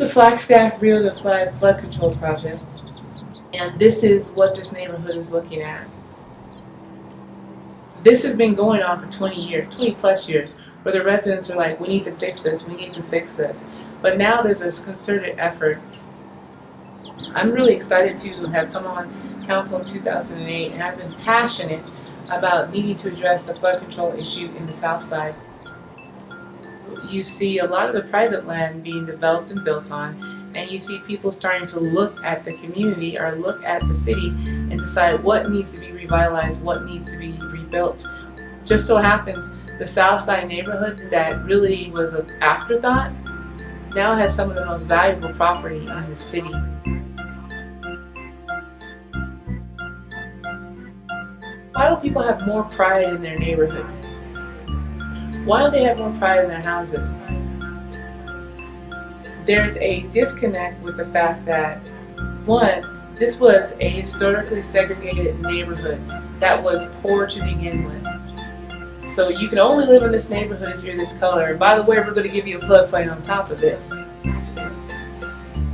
the Flagstaff Rio de Flood Control Project, and this is what this neighborhood is looking at. This has been going on for 20 years, 20 plus years, where the residents are like, we need to fix this, we need to fix this. But now there's this concerted effort. I'm really excited to have come on council in 2008, and I've been passionate about needing to address the flood control issue in the South Side. You see a lot of the private land being developed and built on, and you see people starting to look at the community or look at the city and decide what needs to be revitalized, what needs to be rebuilt. Just so happens the South Side neighborhood that really was an afterthought now has some of the most valuable property in the city. Why do people have more pride in their neighborhood? Why do they have more pride in their houses? There's a disconnect with the fact that, one, this was a historically segregated neighborhood that was poor to begin with. So you can only live in this neighborhood if you're this color. And by the way, we're going to give you a floodplain on top of it.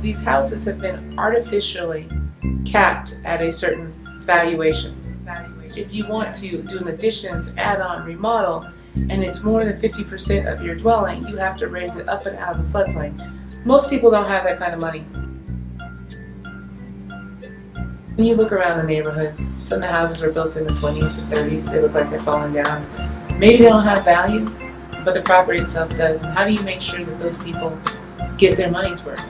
These houses have been artificially capped at a certain valuation. If you want to do an additions, add-on, remodel, and it's more than 50% of your dwelling, you have to raise it up and out of the floodplain. Most people don't have that kind of money. When you look around the neighborhood, some of the houses were built in the 20s and 30s. They look like they're falling down. Maybe they don't have value, but the property itself does. And how do you make sure that those people get their money's worth?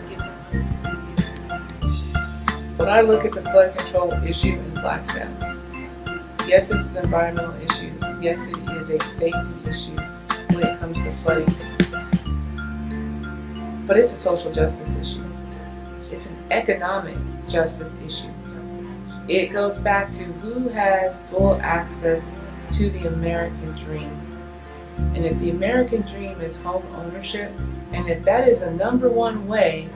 When I look at the flood control issue in Flagstaff, yes, it's an environmental issue. Yes, it is a safety issue when it comes to flooding. But it's a social justice issue. It's an economic justice issue. It goes back to who has full access to the American dream. And if the American dream is home ownership, and if that is the number one way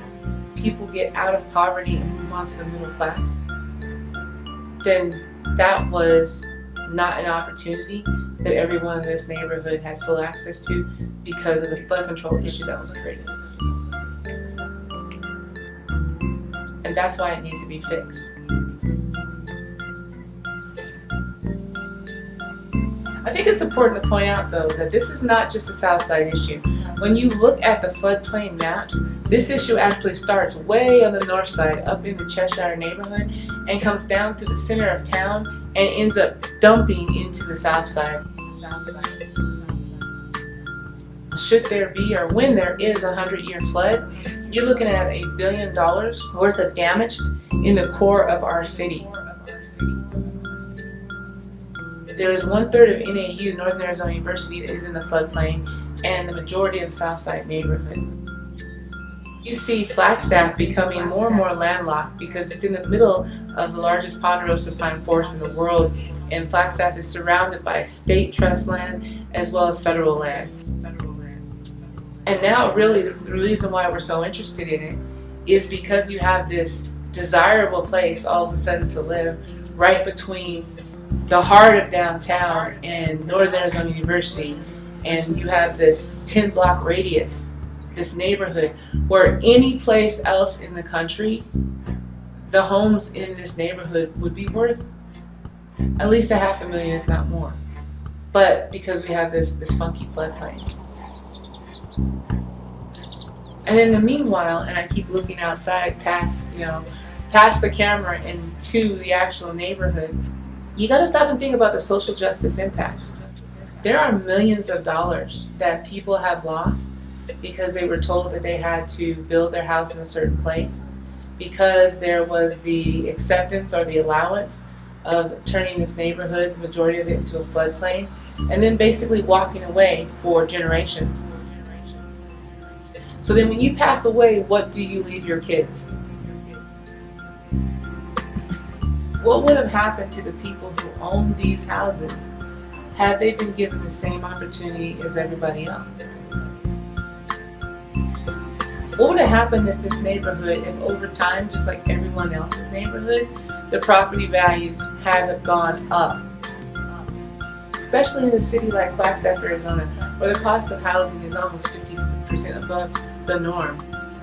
people get out of poverty and move on to the middle class, then that was not an opportunity that everyone in this neighborhood had full access to because of the flood control issue that was created. And that's why it needs to be fixed. I think it's important to point out, though, that this is not just a South Side issue. When you look at the floodplain maps, this issue actually starts way on the north side, up in the Cheshire neighborhood, and comes down through the center of town and ends up dumping into the South Side. Should there be, or when there is, a 100-year flood, you're looking at $1 billion worth of damage in the core of our city. There is 1/3 of NAU, Northern Arizona University, that is in the floodplain, and the majority of the Southside neighborhood. You see Flagstaff becoming more and more landlocked because it's in the middle of the largest ponderosa pine forest in the world, and Flagstaff is surrounded by state trust land as well as federal land. And now really the reason why we're so interested in it is because you have this desirable place all of a sudden to live right between the heart of downtown and Northern Arizona University, and you have this 10-block radius, this neighborhood, where any place else in the country, the homes in this neighborhood would be worth at least $500,000, if not more. But because we have this funky floodplain. And in the meanwhile, and I keep looking outside past the camera into the actual neighborhood, you got to stop and think about the social justice impacts. There are millions of dollars that people have lost because they were told that they had to build their house in a certain place, because there was the acceptance or the allowance of turning this neighborhood, the majority of it, into a floodplain, and then basically walking away for generations. So then when you pass away, what do you leave your kids? What would have happened to the people who own these houses had they been given the same opportunity as everybody else? What would have happened if this neighborhood, if over time, just like everyone else's neighborhood, the property values had gone up? Especially in a city like Flagstaff, Arizona, where the cost of housing is almost 50% above the norm.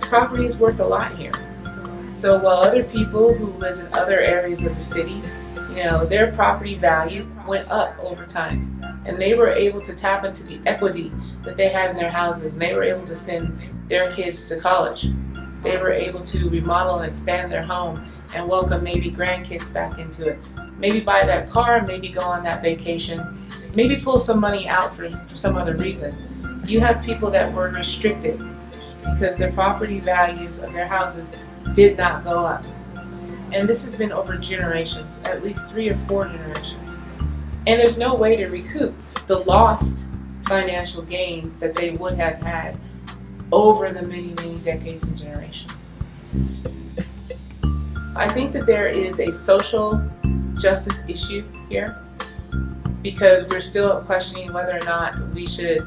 property is worth a lot here. So while other people who lived in other areas of the city, their property values went up over time. And they were able to tap into the equity that they had in their houses, and they were able to send their kids to college. They were able to remodel and expand their home and welcome maybe grandkids back into it. Maybe buy that car, maybe go on that vacation, maybe pull some money out for some other reason. You have people that were restricted because the property values of their houses did not go up. And this has been over generations, at least 3 or 4 generations. And there's no way to recoup the lost financial gain that they would have had over the many, many decades and generations. I think that there is a social justice issue here because we're still questioning whether or not we should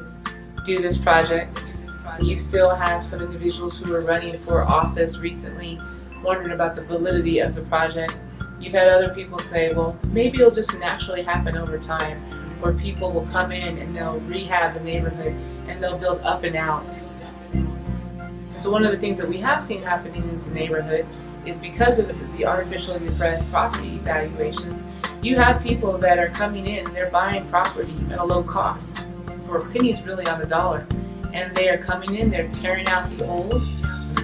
do this project. You still have some individuals who are running for office recently wondering about the validity of the project. You've had other people say, well, maybe it'll just naturally happen over time, where people will come in and they'll rehab the neighborhood and they'll build up and out. So one of the things that we have seen happening in the neighborhood is because of the artificially depressed property valuations, you have people that are coming in and they're buying property at a low cost for pennies really on the dollar. And they are coming in, they're tearing out the old,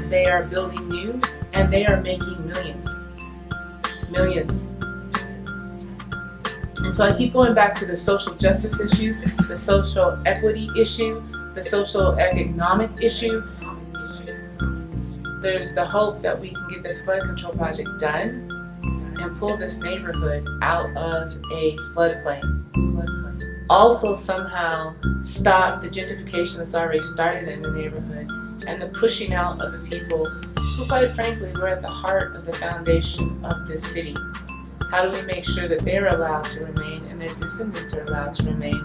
they are building new, and they are making millions. Millions. And so I keep going back to the social justice issue, the social equity issue, the social economic issue. There's the hope that we can get this flood control project done and pull this neighborhood out of a floodplain. Also somehow stop the gentrification that's already started in the neighborhood and the pushing out of the people who, quite frankly, were at the heart of the foundation of this city. How do we make sure that they're allowed to remain and their descendants are allowed to remain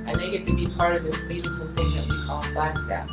and they get to be part of this beautiful thing that we call Flagstaff?